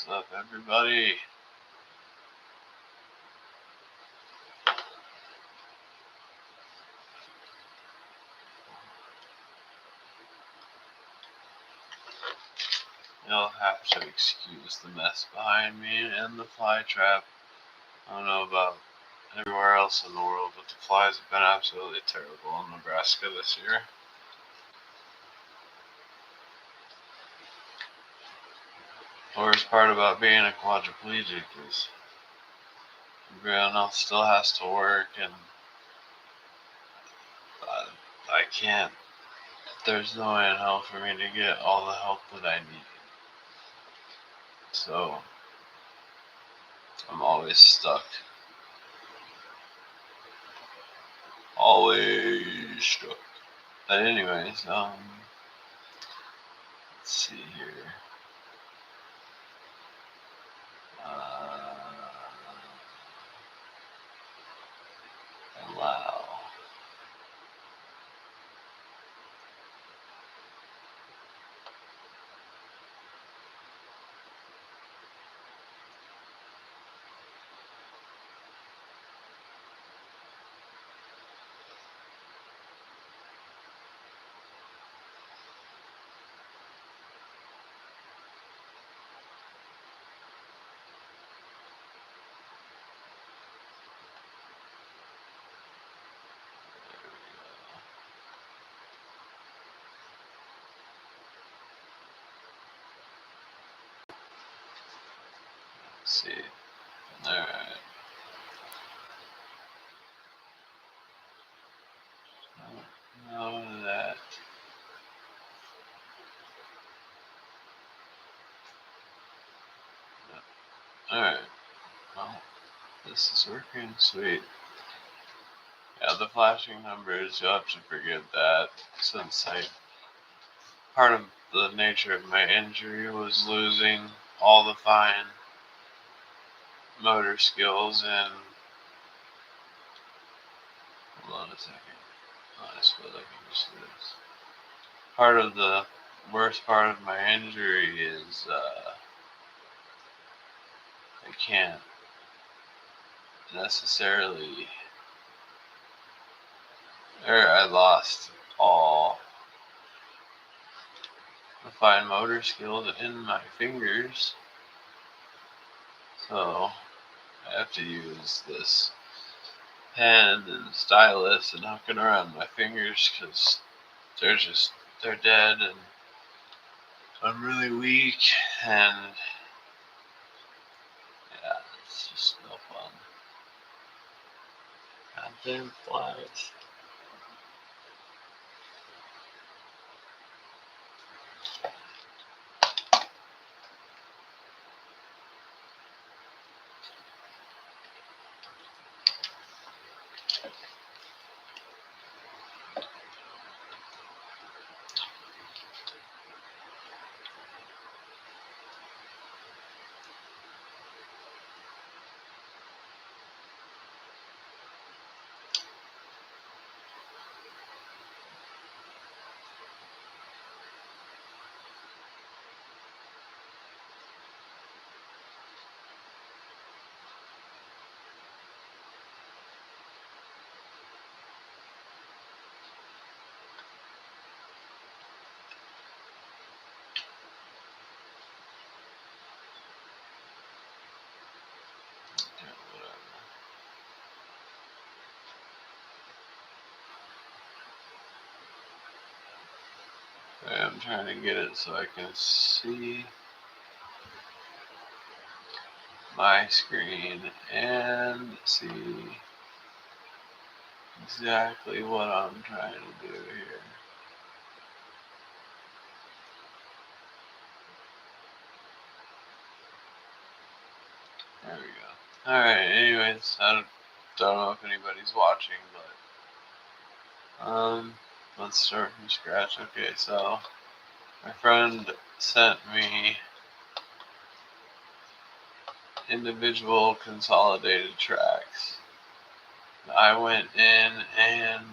What's up, everybody? You'll have to excuse the mess behind me and the fly trap. I don't know about everywhere else in the world, but the flies have been absolutely terrible in Nebraska this year. The worst part about being a quadriplegic is everyone else still has to work, and I can't. There's no way in hell for me to get all the help that I need. So I'm always stuck. Always stuck. But anyways, let's see here. Allow. Let's see. Alright. Know that. Alright. Well, this is working sweet. Yeah, the flashing numbers, you'll have to forgive that, since part of the nature of my injury was losing all the fine motor skills, and hold on a second. I suppose I can just do this. Part of the worst part of my injury is I can't necessarily, I lost all the fine motor skills in my fingers, so I have to use this pen and stylus and hook it around my fingers because they're dead, and I'm really weak, and yeah, it's just no fun. Goddamn flies. Okay, I'm trying to get it so I can see my screen and see exactly what I'm trying to do here. There we go. Alright, anyways, I don't know if anybody's watching, but let's start from scratch. Okay, so my friend sent me individual consolidated tracks. I went in and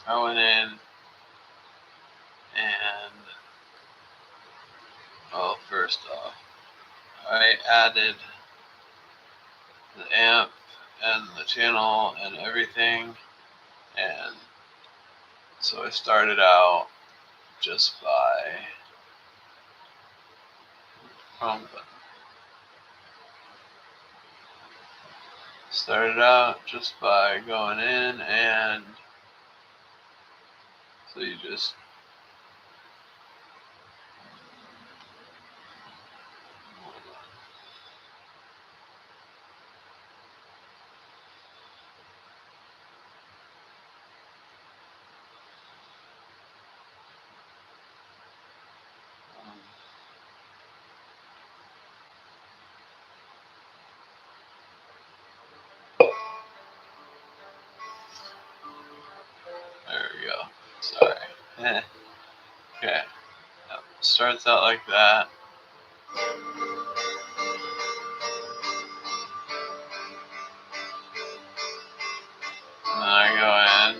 I went in first off, I added the amp and the channel and everything, and so I started out just by going in, and so you just there we go. Sorry. Okay. Starts out like that. And then I go in.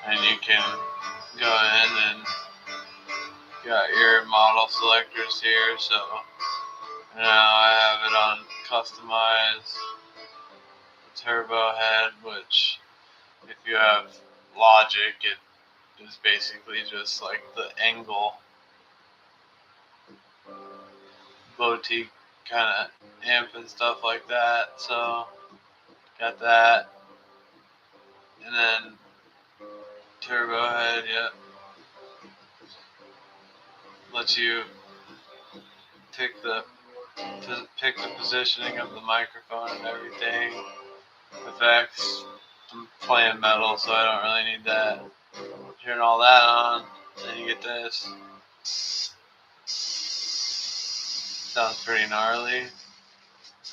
And you can go in and got your model selectors here. So now I have it on customize turbo head, which if you have logic, it is basically just like the angle boutique kind of amp and stuff like that. So got that, and then turbo head, yep, lets you pick the positioning of the microphone and everything. Effects, I'm playing metal, so I don't really need that. Turn all that on, then you get this. Sounds pretty gnarly,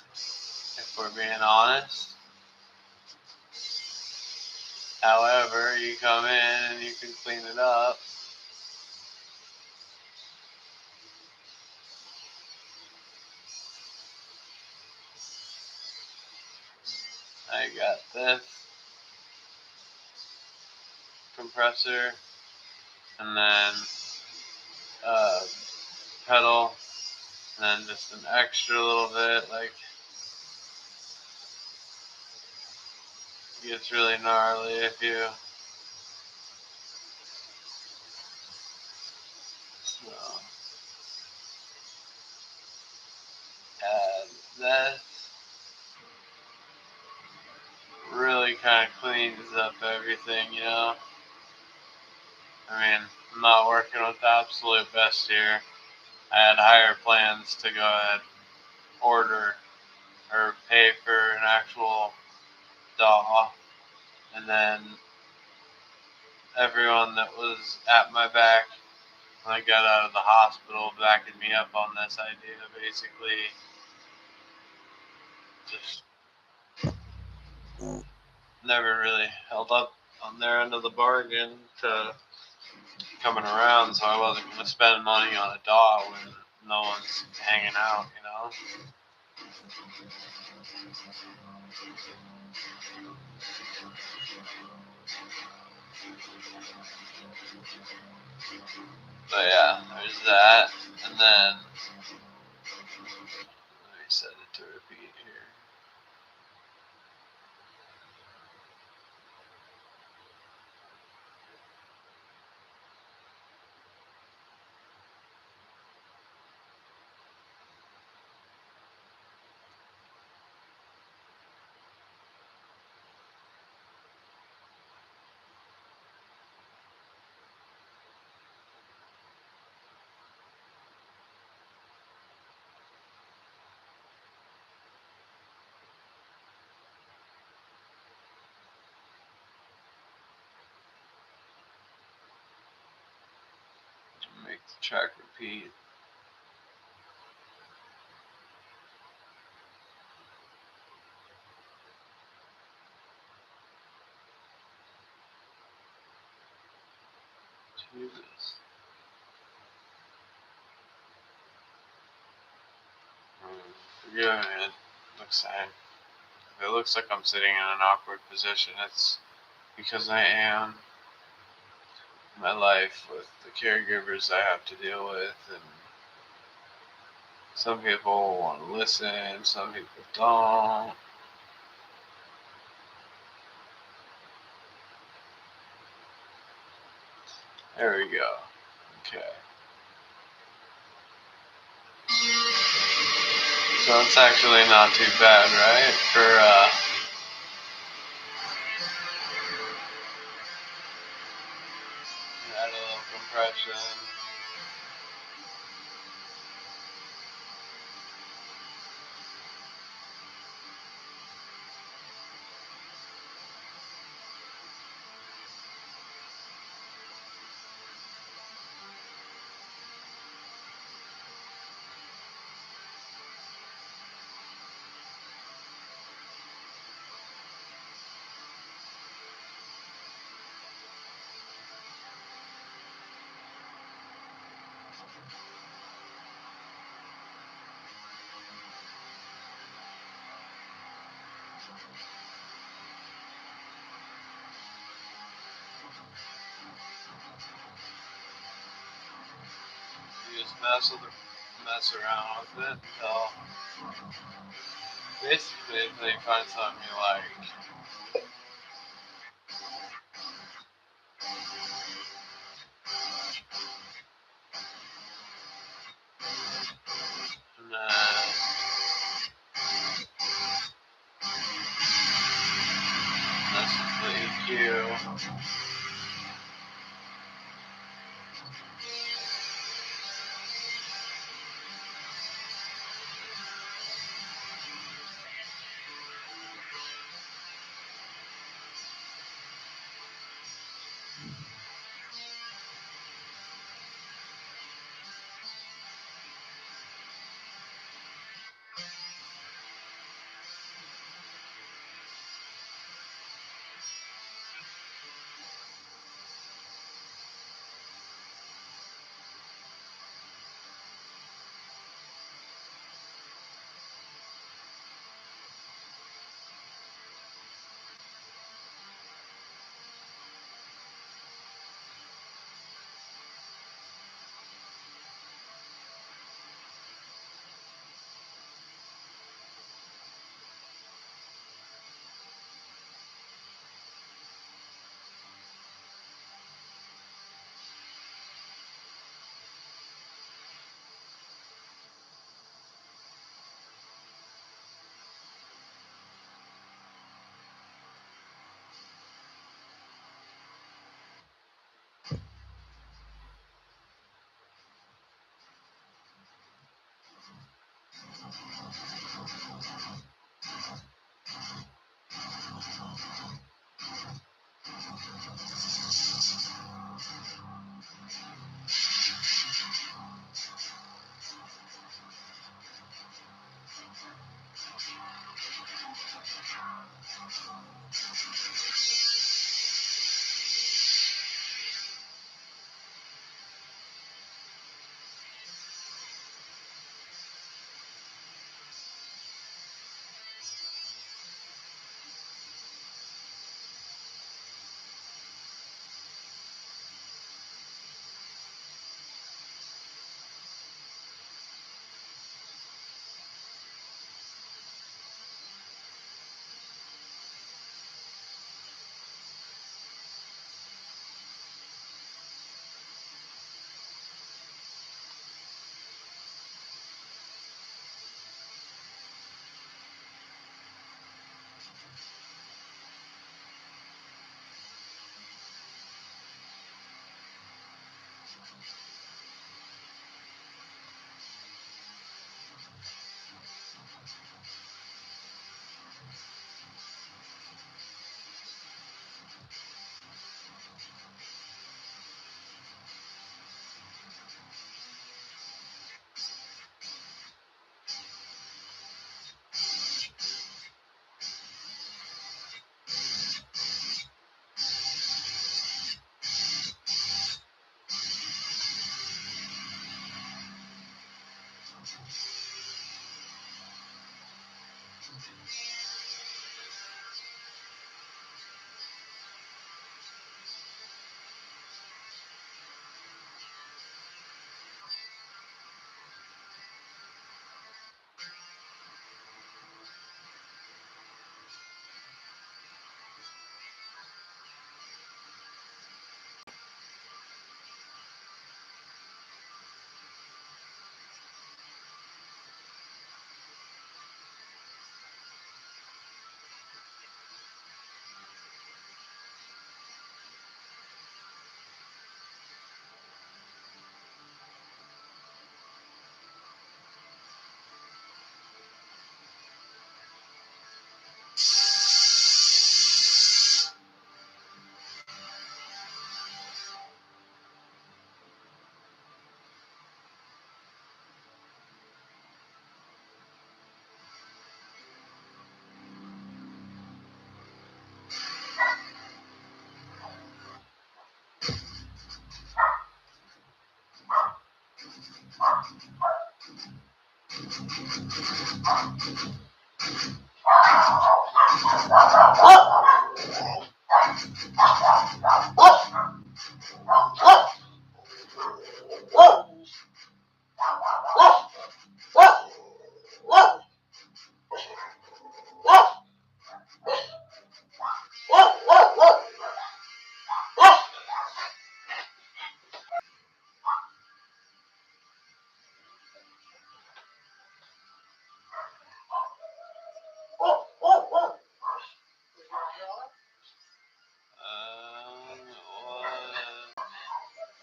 if we're being honest. However, you come in and you can clean it up. I got this compressor, and then pedal, and then just an extra little bit, like, it gets really gnarly if you, so, add that, really kind of cleans up everything, you know. I mean, I'm not working with the absolute best here. I had higher plans to go ahead, order, or pay for an actual DAW, and then everyone that was at my back when I got out of the hospital backing me up on this idea, basically just never really held up on their end of the bargain to coming around, so I wasn't going to spend money on a DAW when no one's hanging out, you know. But yeah, there's that, and then let me set it to repeat here. Make the track repeat. Jesus. Forgive me. It looks like I'm sitting in an awkward position. It's because I am my life with the caregivers I have to deal with, and some people want to listen, some people don't. There we go. Okay. So it's actually not too bad, right? For add a little compression. You just mess around with it until basically until you find something you like. And then this is the EQ.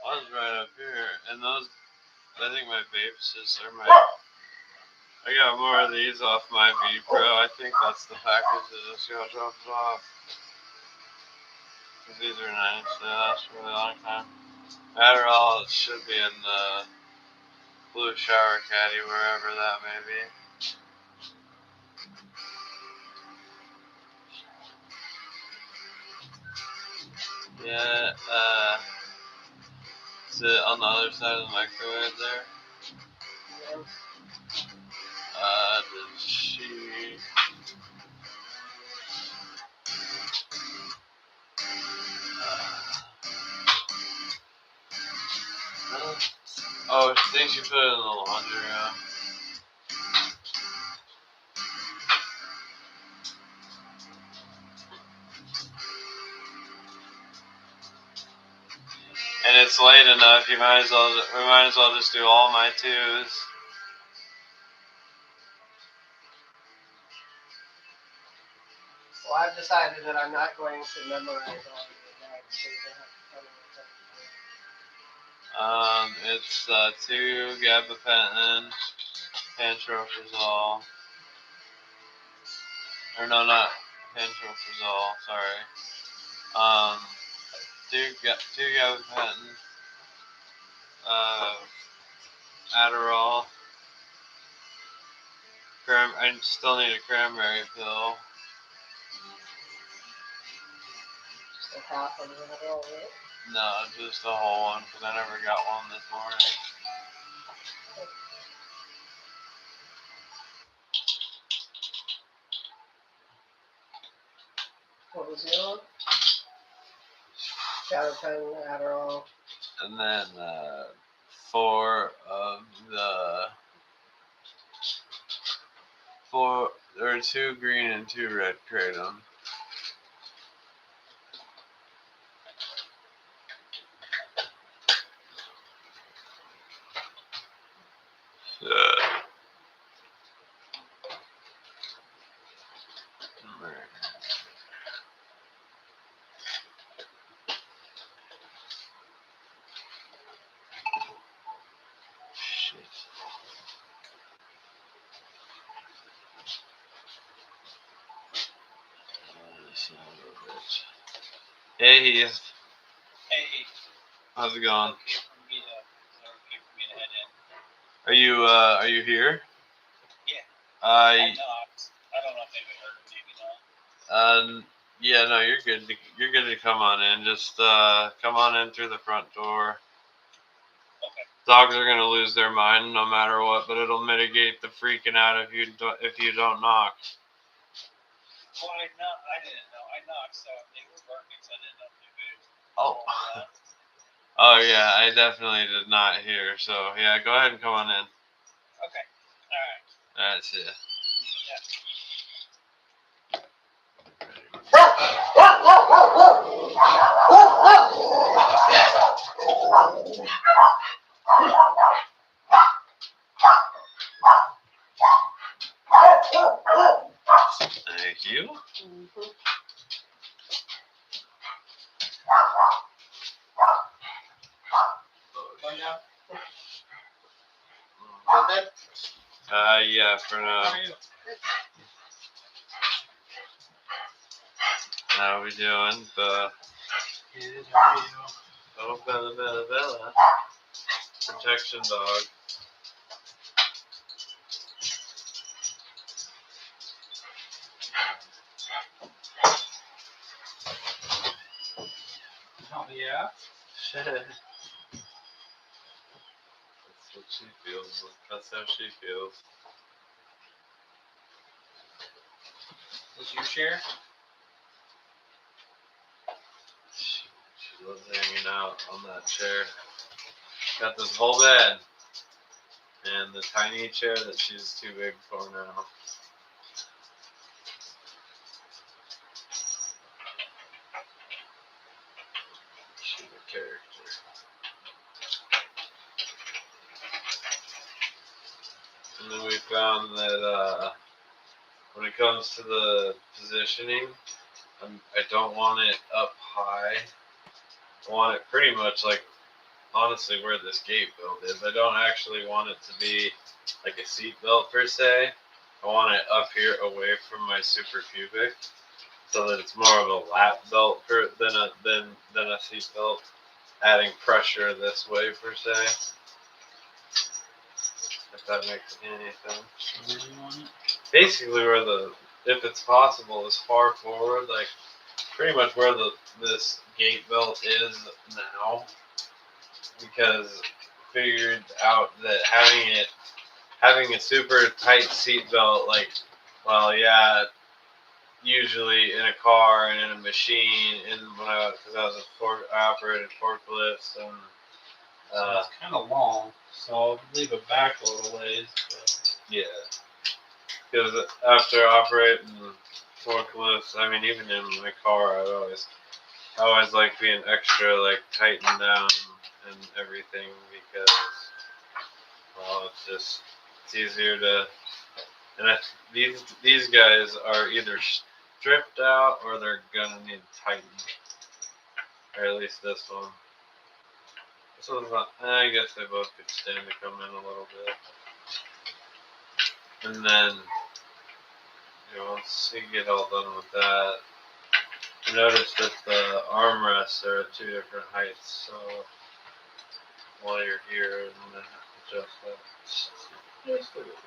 Was right up here, and those, I think my vapes are my, I got more of these off my V Pro. I think that's the package that just got dropped off. These are nice, they last for a really long time. Adderall should be in the blue shower caddy, wherever that may be. Yeah, is it on the other side of the microwave there? Did she... Oh, I think she put it in the laundry room. And it's late enough, we might as well just do all my twos. Well, I've decided that I'm not going to memorize all of the names, so you don't have to tell me what's up. It's 2 gabapentin, pantoprazole. Or no, not pantoprazole, sorry. 2 gabapentin, Adderall. I still need a cranberry pill. Just a half of the Adderall, right? No, just a whole one, because I never got one this morning. What was the other one? Gabapentin, Adderall. And then 4 of the 4, there are 2 green and 2 red kratom. Hey Heath. Hey. How's it going? Okay for me to head in. Are you here? Yeah. I don't know if they would heard it, maybe not. Yeah, no, you're good. You're good to come on in. Just come on in through the front door. Okay. Dogs are gonna lose their mind no matter what, but it'll mitigate the freaking out if you don't knock. Well, I didn't know. I knocked, so they were barking, so I didn't know if they moved. Oh. Oh yeah, I definitely did not hear. So yeah, go ahead and come on in. Okay. All right. All right, see ya. Thank you. Yeah, for now. How we doing? Oh, Bella. Protection dog. Oh, yeah? Shit. That's what she feels. That's how she feels. Is your chair? She loves hanging out on that chair. Got this whole bed and the tiny chair that she's too big for now. She's a character. And then we found that when it comes to the positioning, I don't want it up high. I want it pretty much like, honestly, where this gate belt is. I don't actually want it to be like a seat belt per se. I want it up here away from my suprapubic, so that it's more of a lap belt than a seat belt, adding pressure this way per se. If that makes any sense. Where do you want it? Basically, if it's possible, as far forward, like pretty much where this gate belt is now, because figured out that having a super tight seat belt, like, well, yeah, usually in a car and in a machine, and because I operated forklifts and So it's kind of long, so I'll leave it back a little ways. But yeah, because after operating forklifts, I mean, even in my car, I always like being extra like tightened down and everything because, well, it's easier to. And these guys are either stripped out or they're gonna need tightened, or at least this one. This one's not. I guess they both could stand to come in a little bit. And then, once you get all done with that, you notice that the armrests are at 2 different heights. So while you're here, and then adjust that just a little bit.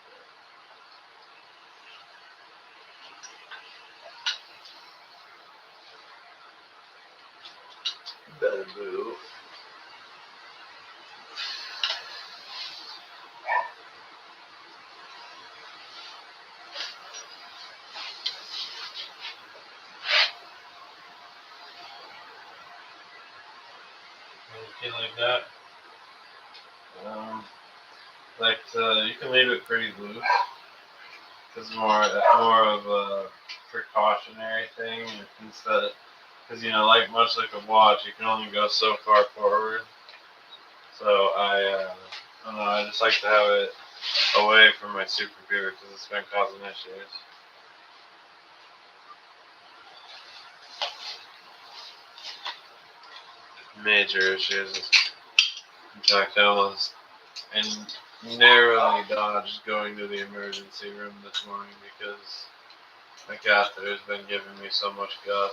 Better move. okay, like that. You can leave it pretty loose. It's more of a precautionary thing instead, because much like a watch, you can only go so far forward. So I don't know. I just like to have it away from my supercomputer because it's been causing issues. Major issues. In fact, I almost narrowly dodged going to the emergency room this morning because my catheter's been giving me so much guff.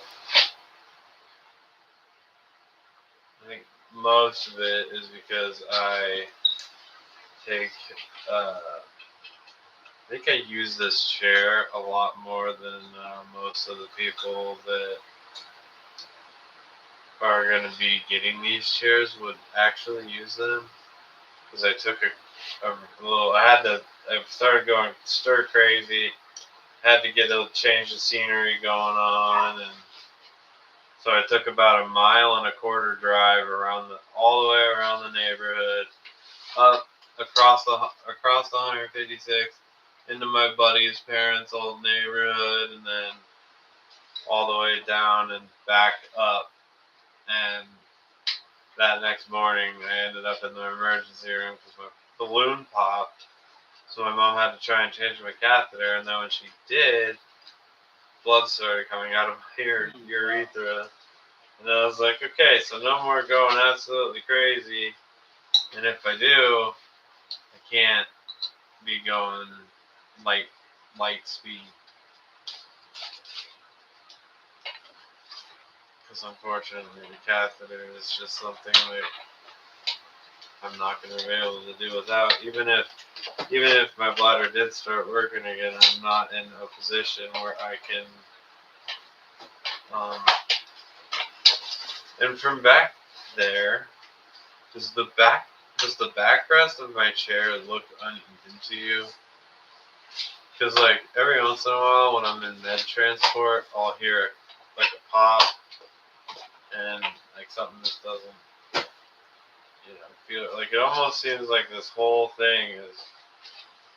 I think most of it is because I take, I think I use this chair a lot more than most of the people that are going to be getting these chairs would actually use them. Because I took a little, I started going stir crazy, had to get a change of scenery going on, and so I took about 1.25 mile drive all the way around the neighborhood, up across the 156 into my buddy's parents' old neighborhood, and then all the way down and back up. And that next morning, I ended up in the emergency room because my balloon popped. So my mom had to try and change my catheter, and then when she did, blood started coming out of my urethra. And I was like, okay, so no more going absolutely crazy. And if I do, I can't be going light speed. Because unfortunately, the catheter is just something that I'm not going to be able to do without. Even if my bladder did start working again, I'm not in a position where I can. And from back there, does the backrest of my chair look uneven to you? Because, like, every once in a while when I'm in med transport, I'll hear, like, a pop and, like, something just doesn't, feel like it almost seems like this whole thing is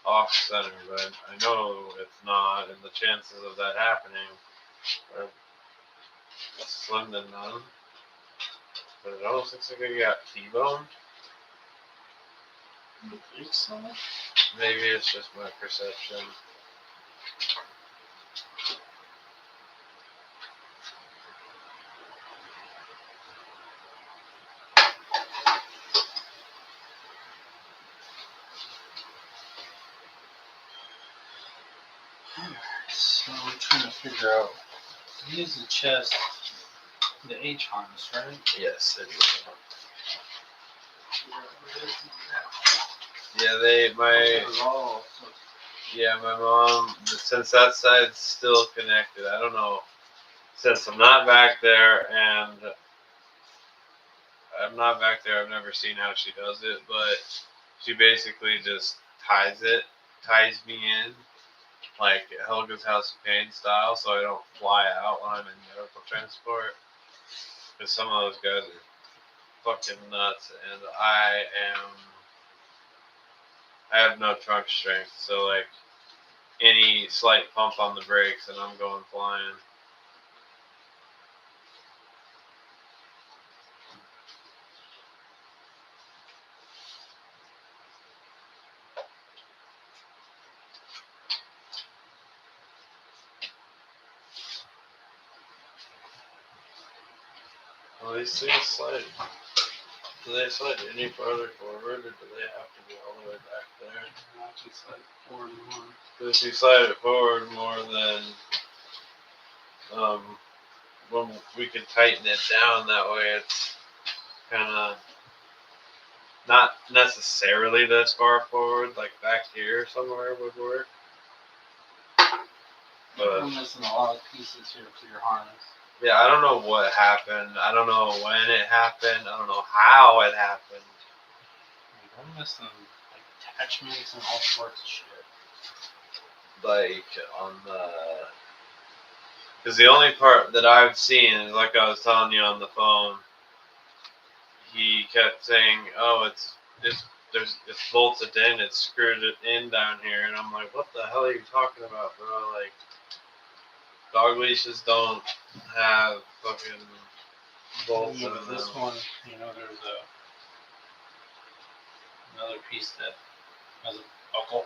off center, but I know it's not, and the chances of that happening are slim to none. But it almost looks like I got T-boned. You think so? Maybe it's just my perception. So I'm trying to figure out. Use the chest, the H harness, right? Yes, it is. Yeah, my mom, since that side's still connected, I don't know, since I'm not back there and I've never seen how she does it, but she basically just ties me in, like Helga's House of Pain style, so I don't fly out when I'm in medical transport. Because some of those guys are fucking nuts, and I have no trunk strength, so like any slight pump on the brakes and I'm going flying. Well, these things slide. Do they slide any farther forward, or do they have to be all the way back there? Actually, slide forward more. Because if you slide it forward more, then when we can tighten it down that way, it's kind of not necessarily this far forward, like back here somewhere would work. But I'm missing a lot of pieces here to your harness. yeah, I don't know what happened. I don't know when it happened. I don't know how it happened. Like, I'm missing like attachments and all sorts of shit. Like on because the only part that I've seen is like I was telling you on the phone. He kept saying, "Oh, it's bolted in. It's screwed it in down here," and I'm like, "What the hell are you talking about, bro? Like, dog leashes don't have fucking bolts in them." This one, there's another piece that has a buckle.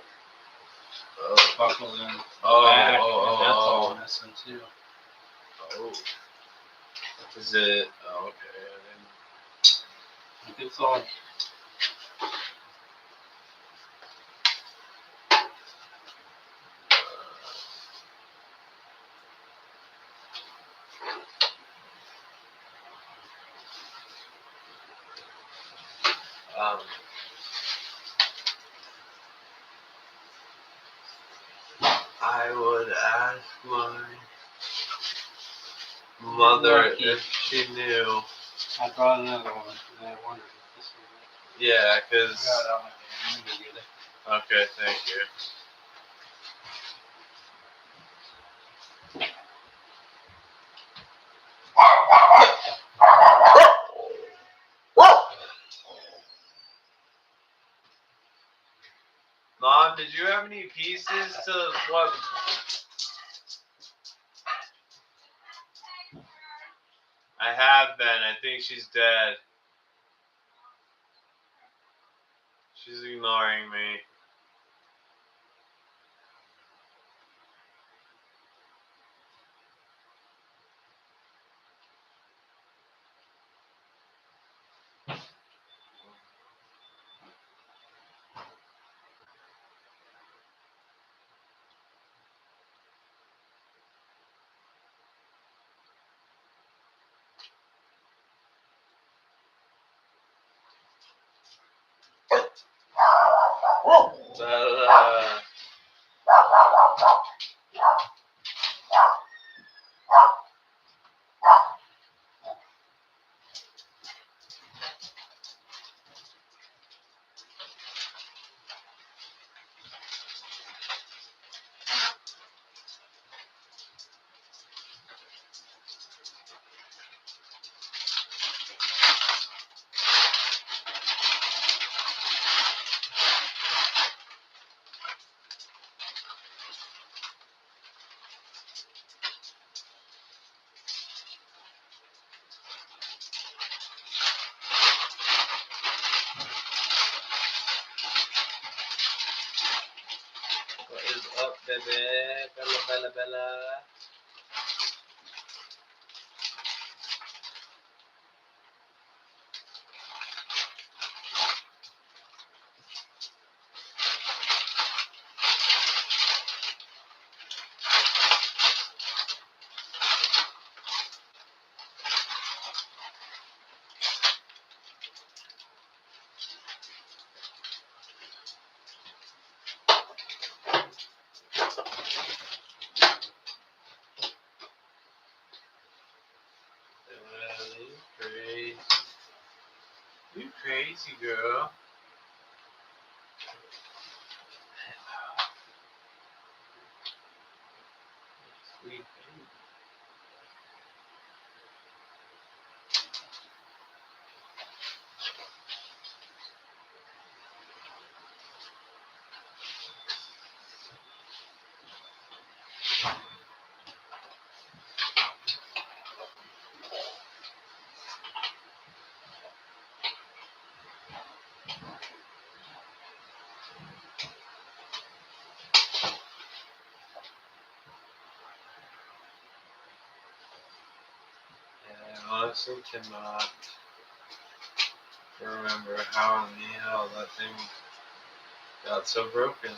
Buckles in the back, and that's all missing too. Oh. Is it? Oh, okay. It's all. I would ask my mother if she knew. I brought another one, and I wondered if this was it. Yeah, because. I got it out my hand. I'm gonna get it. Okay, thank you. Mom, did you have any pieces to what? I have been. I think she's dead. She's ignoring me. But, baby. Bella, bella, bella. Well, you crazy. You crazy girl. Sweet baby. Yeah, I honestly cannot remember how in the hell that thing got so broken.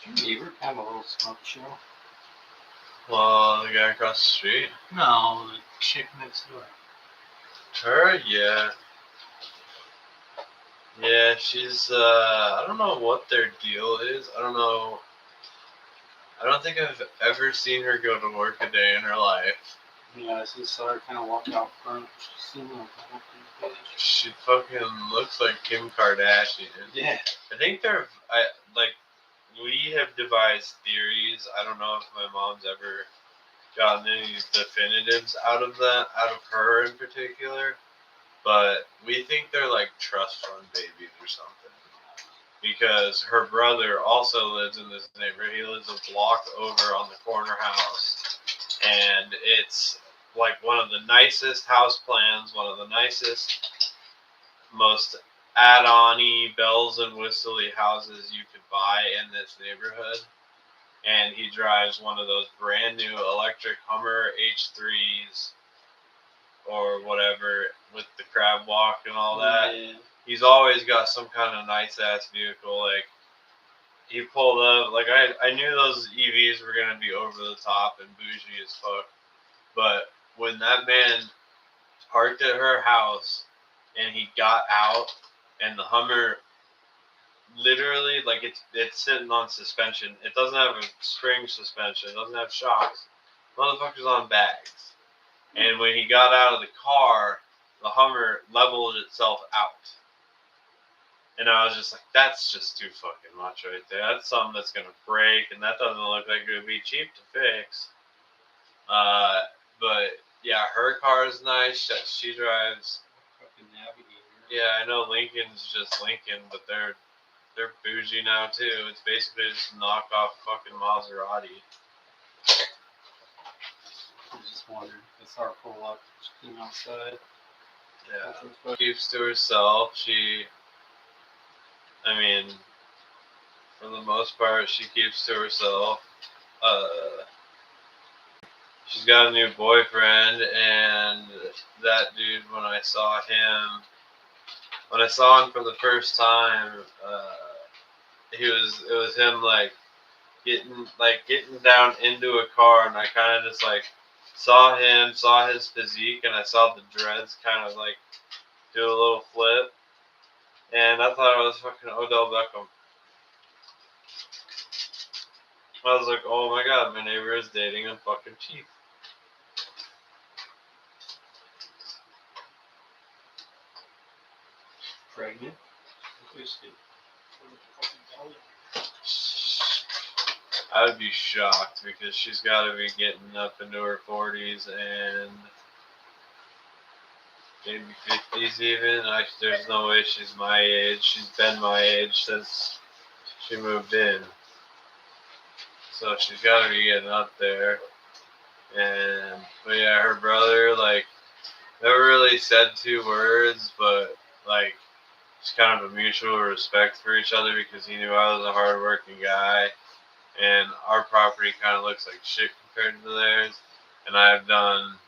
Did your neighbor have a little smoke show? Well, the guy across the street. No, the chick next door. Her, yeah. Yeah, she's, I don't know what their deal is. I don't know. I don't think I've ever seen her go to work a day in her life. Yeah, I just saw her kind of walk out front. She seemed like a happy bitch. She fucking looks like Kim Kardashian. Yeah. I think we have devised theories. I don't know if my mom's ever gotten any definitives out of her in particular, but we think they're like trust fund babies or something. Because her brother also lives in this neighborhood. He lives a block over on the corner house, and it's like one of the nicest house plans, one of the nicest most add-on-y, bells and whistly houses you could buy in this neighborhood. And he drives one of those brand new electric Hummer H3s or whatever with the crab walk and all that. Yeah. He's always got some kind of nice-ass vehicle. Like, he pulled up, like, I knew those EVs were going to be over the top and bougie as fuck. But when that man parked at her house and he got out and the Hummer literally, like, it's sitting on suspension. It doesn't have a spring suspension. It doesn't have shocks. Motherfucker's on bags. And when he got out of the car, the Hummer leveled itself out. And I was just like, that's just too fucking much right there. That's something that's going to break, and that doesn't look like it would be cheap to fix. But, yeah, her car is nice. She drives. Fucking Navigator. Yeah, I know Lincoln's just Lincoln, but they're bougie now, too. It's basically just a knockoff fucking Maserati. I just wondered. I saw her pull up. She came outside. Yeah. Keeps to herself. I mean, for the most part, she keeps to herself. She's got a new boyfriend, and that dude, when I saw him for the first time, it was him getting down into a car, and I kind of just like saw his physique, and I saw the dreads kind of like do a little flip, and I thought it was fucking Odell Beckham. I was like, oh my god, my neighbor is dating a fucking chief. Pregnant. I would be shocked because she's got to be getting up into her 40s and maybe 50s even. There's no way she's my age. She's been my age since she moved in. So she's got to be getting up there. But yeah, her brother, like, never really said 2 words, but, like, it's kind of a mutual respect for each other because he knew I was a hardworking guy. And our property kind of looks like shit compared to theirs. And I've done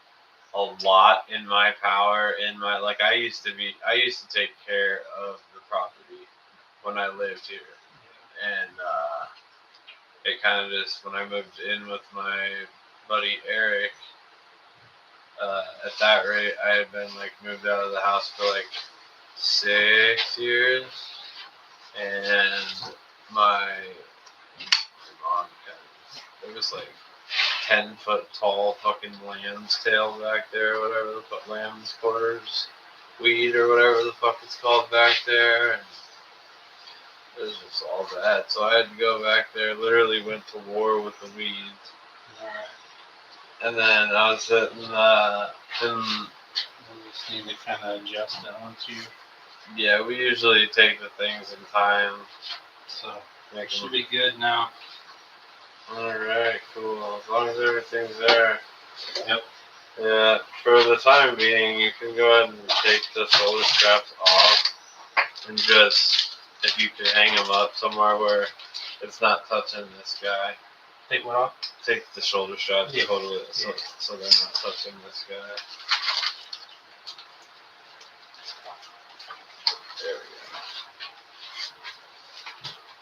a lot in my power. I used to take care of the property when I lived here. And it kind of just, when I moved in with my buddy Eric, at that rate, I had been like moved out of the house for like 6 years. And my mom there was like 10-foot tall fucking lamb's tail back there, whatever the fuck, lamb's quarters weed or whatever the fuck it's called back there, and it was just all that. So I had to go back there, literally went to war with the weeds. Alright. And then I was sitting You just need to kind of adjust it once you. yeah, we usually take the things in time. So Make should them. be good now. Alright, cool. As long as everything's there. Yep. Yeah, for the time being, you can go ahead and take the shoulder straps off and just, if you can hang them up somewhere where it's not touching this guy. Take what off? Take the shoulder straps Yeah. totally so, Yeah. so they're not touching this guy. There we go.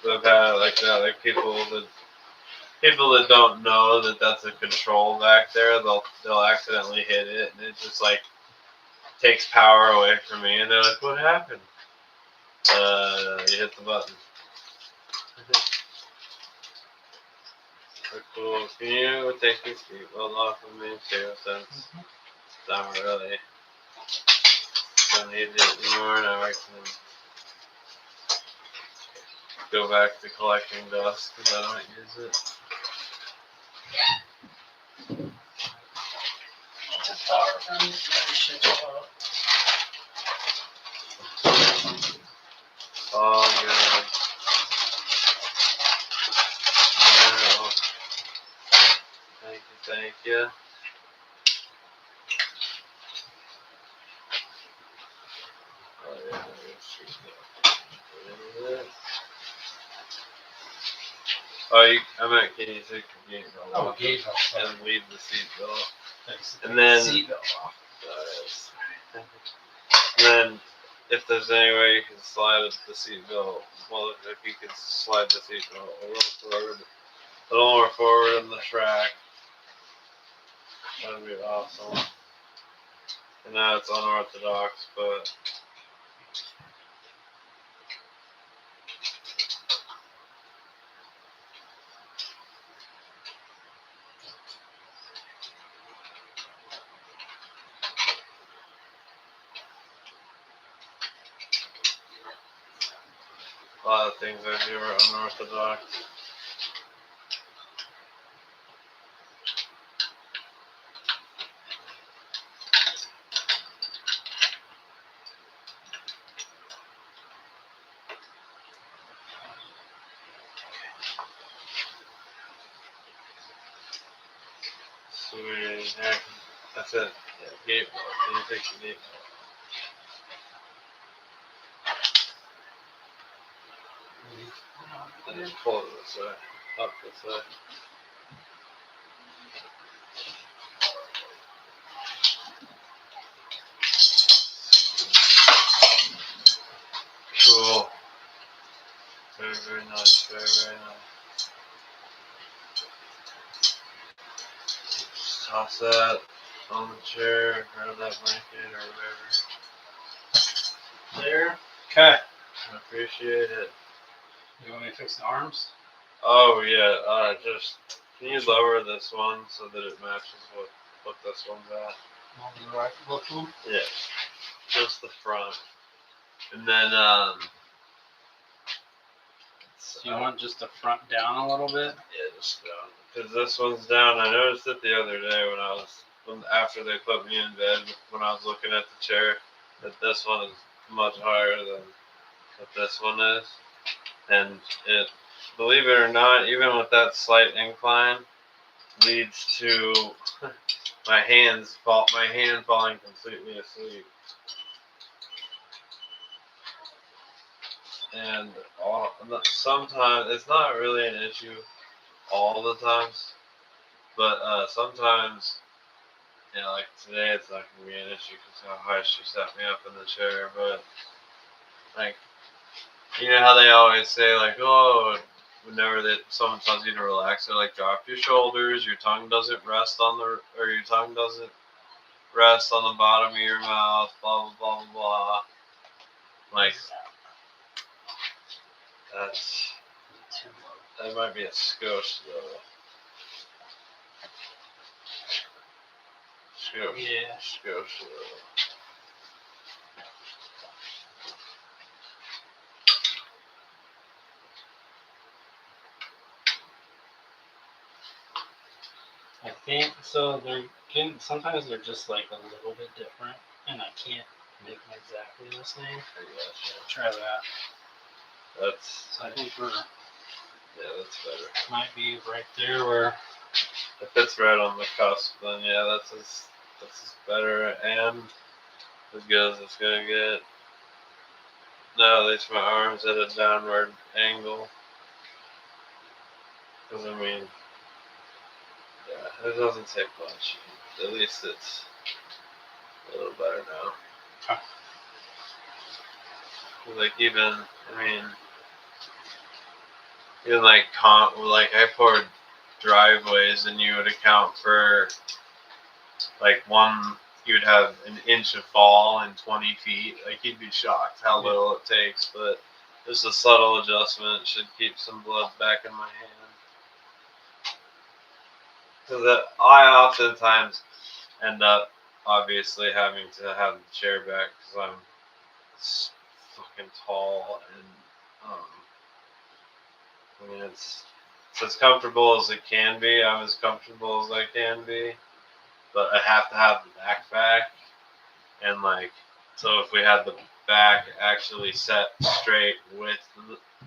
So I've had like that, like people that don't know that that's a control back there, they'll accidentally hit it, and it just like takes power away from me, and they're like, "What happened?" You hit the button. Cool. Can you take your seatbelt off of me too, since I'm really don't need it anymore? Now I can go back to collecting dust because I don't use it. All good. No. Thank you. Oh, yeah. I meant can you take the gate belt Oh, off gate belt. and leave the seat belt? Thanks. And then- Seatbelt off. And then, if there's any way you can slide the seat belt, well, if you could slide the seat belt a little more forward in the track, that'd be awesome. And now it's unorthodox, but a lot of things I do are unorthodox. Sweet. That's it. Yeah, gate belt. Can you take the gate belt? And just pull it this way. Up this way. Cool. Very, very nice. Very, very nice. Just toss that on the chair, or that blanket, or whatever. There. Okay. I appreciate it. You want me to fix the arms? Oh yeah, just can you lower this one so that it matches what this one's at? On the right, look them. Yeah, just the front, and then So you want just the front down a little bit? yeah, just down because this one's down. I noticed it the other day after they put me in bed when I was looking at the chair that this one is much higher than what this one is, and it. Believe it or not, even with that slight incline, leads to my hand falling completely asleep. And sometimes it's not really an issue all the times, but sometimes, like today, it's not gonna be an issue because how high she set me up in the chair. But like, you know how they always say like, oh. Whenever someone tells you to relax, they're like, drop your shoulders, your tongue doesn't rest on the bottom of your mouth, blah blah blah blah blah. Like that might be a skosh though. Skosh though. I think so. Sometimes they're just like a little bit different, and I can't make them exactly the same. Try that. So I think That's better. might be right there where. If it's right on the cusp, then yeah, that's as better and as good as it's gonna get. No, at least my arm's at a downward angle. Because I mean, yeah, it doesn't take much. At least it's a little better now. Okay. Like even like I poured driveways, and you would account for like you would have an inch of fall in 20 feet. Like you'd be shocked how little it takes, but just a subtle adjustment should keep some blood back in my hand. Because I oftentimes end up obviously having to have the chair back because I'm fucking tall, and it's as comfortable as it can be. I'm as comfortable as I can be, but I have to have the back, and like, so if we had the back actually set straight with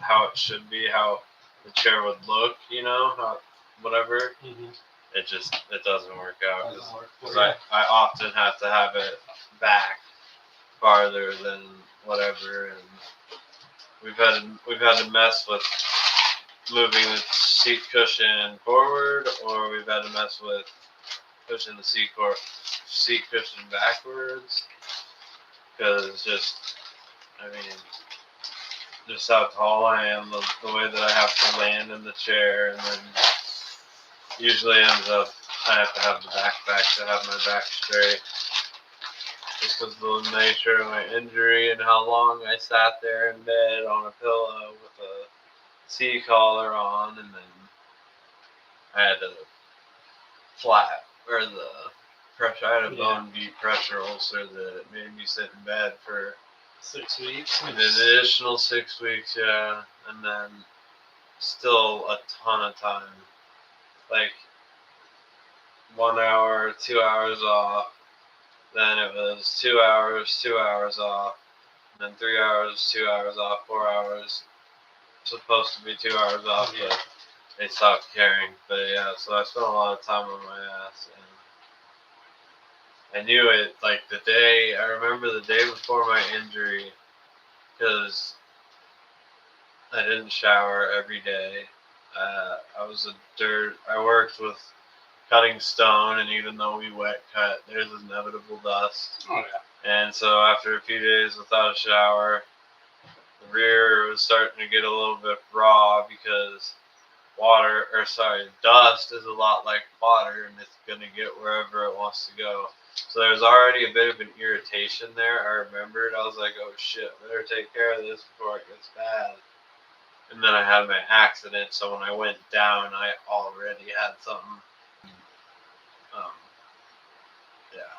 how it should be, how the chair would look, how whatever. Mm-hmm. It doesn't work out because for you. I often have to have it back farther than whatever, and we've had to mess with moving the seat cushion forward, or we've had to mess with pushing the seat cushion backwards, because I mean, just how tall I am, the way that I have to land in the chair, and then usually ends up I have to have the back to have my back straight, just because of the nature of my injury and how long I sat there in bed on a pillow with a C-collar on, and then I had to I had a bone deep pressure ulcer that made me sit in bed for 6 weeks. an additional 6 weeks, yeah, and then still a ton of time, like 1 hour, 2 hours off, then it was 2 hours, 2 hours off, and then 3 hours, 2 hours off, 4 hours, supposed to be 2 hours off, but they stopped caring. But yeah, so I spent a lot of time on my ass, and I knew it, like I remember the day before my injury, because I didn't shower every day. I worked with cutting stone, and even though we wet cut, there's inevitable dust. Oh yeah. And so after a few days without a shower, the rear was starting to get a little bit raw, because dust is a lot like water, and it's gonna get wherever it wants to go. So there was already a bit of an irritation there. I remembered. I was like, oh shit, better take care of this before it gets bad. And then I had my accident, so when I went down, I already had something. Yeah.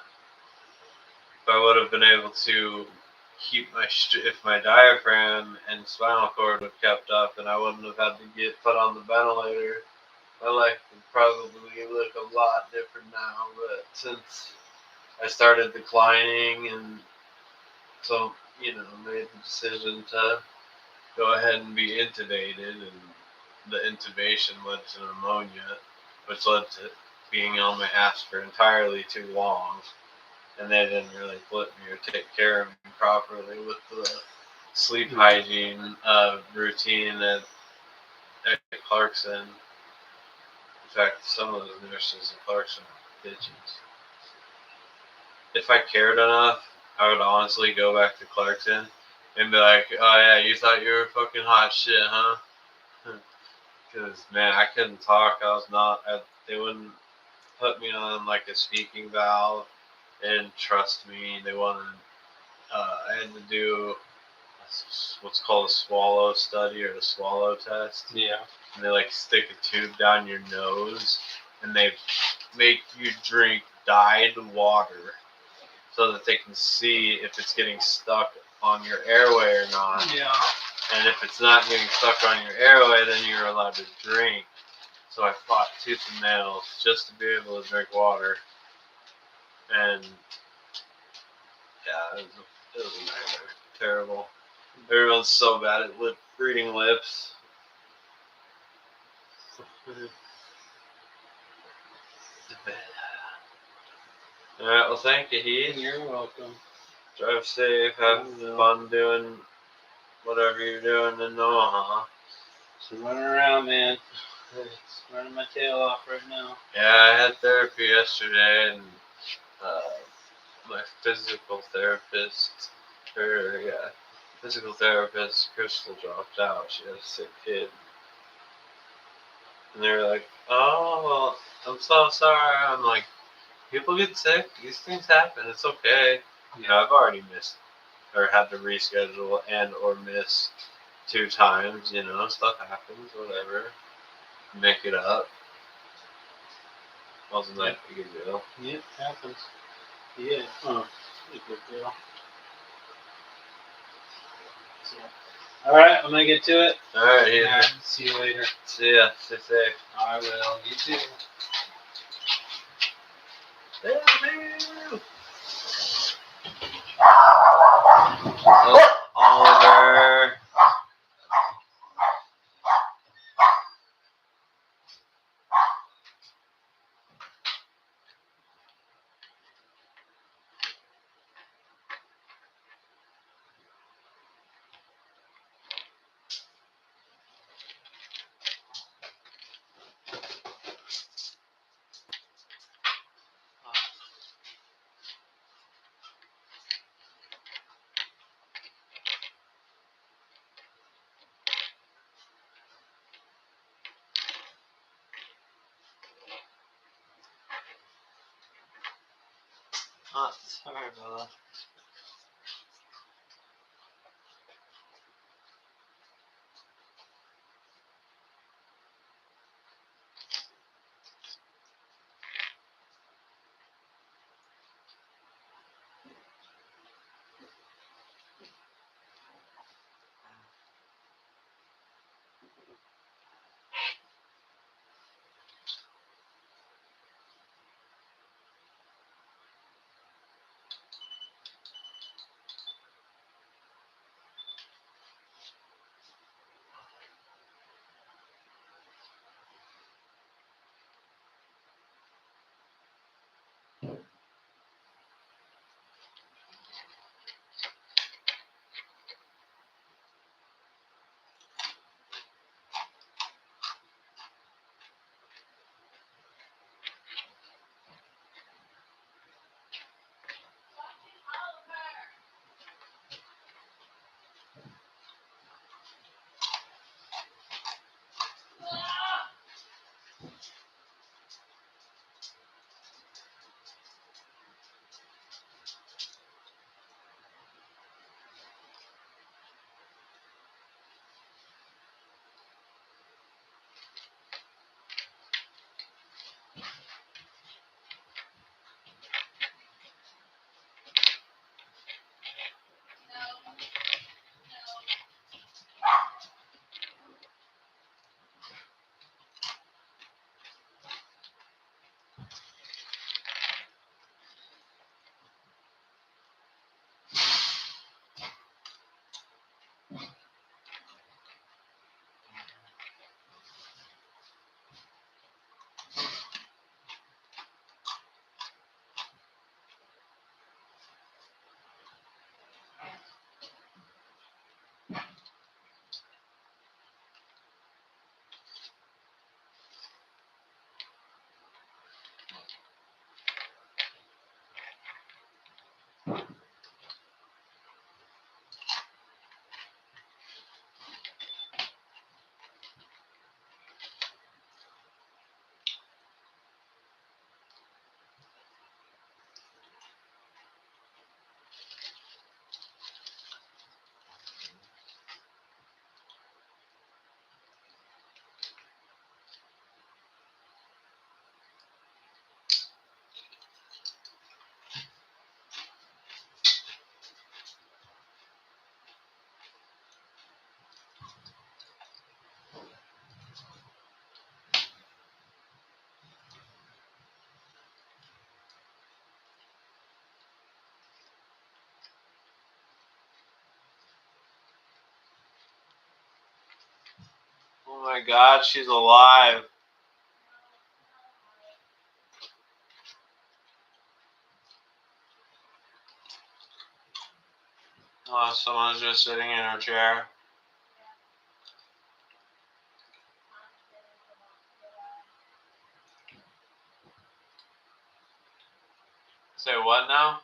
If I would have been able to keep if my diaphragm and spinal cord would have kept up, and I wouldn't have had to get put on the ventilator, my life would probably look a lot different now. But since I started declining, and so made the decision to go ahead and be intubated, and the intubation led to pneumonia, which led to being on my ass for entirely too long, and they didn't really flip me or take care of me properly with the sleep hygiene routine at Clarkson. In fact, some of those nurses at Clarkson are bitches. If I cared enough, I would honestly go back to Clarkson and be like, oh yeah, you thought you were fucking hot shit, huh? Because, man, I couldn't talk. They wouldn't put me on like a speaking valve. They didn't trust me. I had to do what's called a swallow study, or the swallow test. Yeah. And they like stick a tube down your nose, and they make you drink dyed water so that they can see if it's getting stuck on your airway or not. Yeah. And if it's not getting stuck on your airway, then you're allowed to drink. So I fought tooth and nail just to be able to drink water. And yeah, it was a nightmare. Terrible. Everyone's so bad at reading lips. Alright, well, thank you, Heath. You're welcome. Drive safe, have fun doing whatever you're doing in Omaha. Just running around, man. It's running my tail off right now. Yeah, I had therapy yesterday, and my physical therapist, Crystal, dropped out. She had a sick kid. And they were like, oh, well, I'm so sorry. I'm like, people get sick. These things happen. It's okay. I've already missed or had to reschedule and or miss 2 times. Stuff happens. Whatever. Make it up. Wasn't that big a deal. Yeah, it happens. Yeah. Oh, a good deal. So, all right, I'm gonna get to it. All right, Heath. All right, see you later. See ya. Stay safe. I will. You too. Oh, Oliver. Oh, sorry about that. Oh my god, she's alive. Oh, someone's just sitting in her chair. Say what now?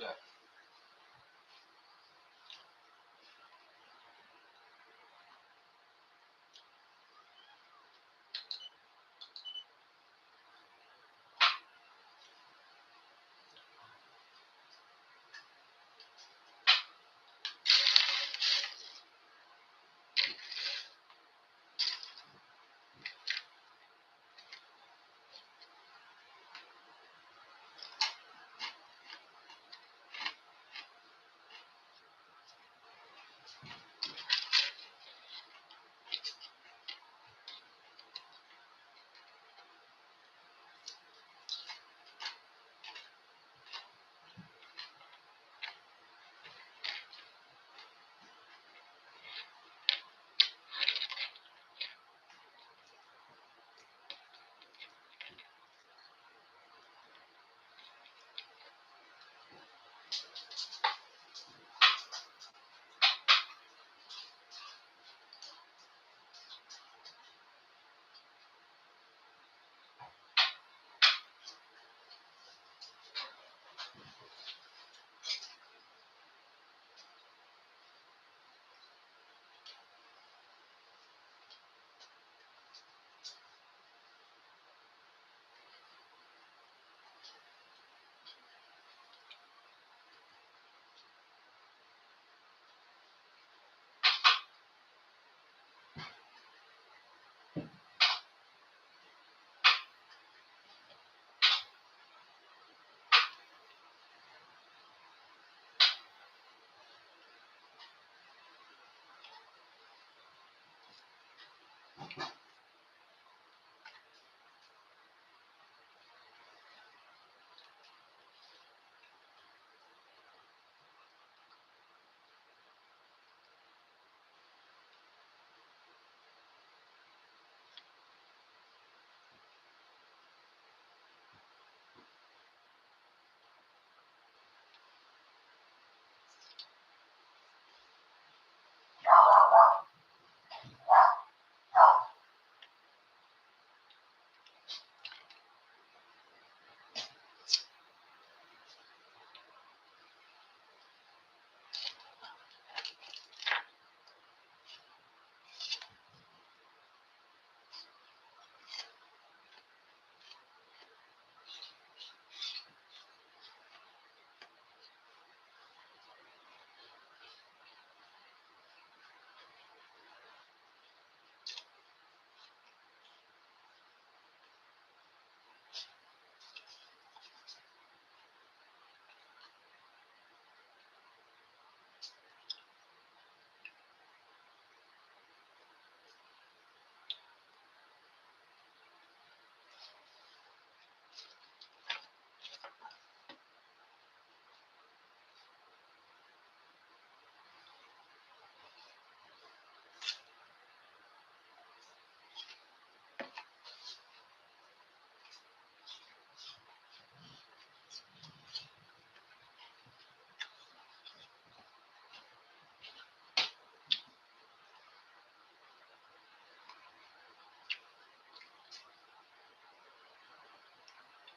Yeah.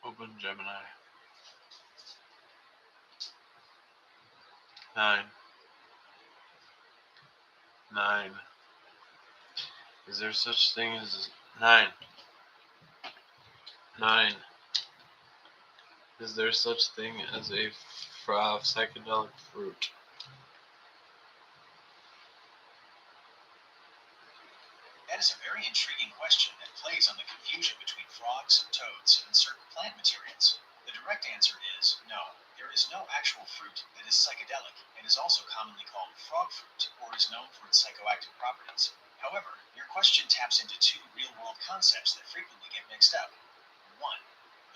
Open Gemini. 9. 9. Is there such thing as 9? 9. Is there such thing as a psychedelic fruit? That is a very intriguing question that plays on the confusion between frogs, toads, and certain plant materials. The direct answer is no. There is no actual fruit that is psychedelic and is also commonly called frog fruit or is known for its psychoactive properties. However, your question taps into two real-world concepts that frequently get mixed up. 1.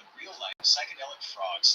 The real-life psychedelic frog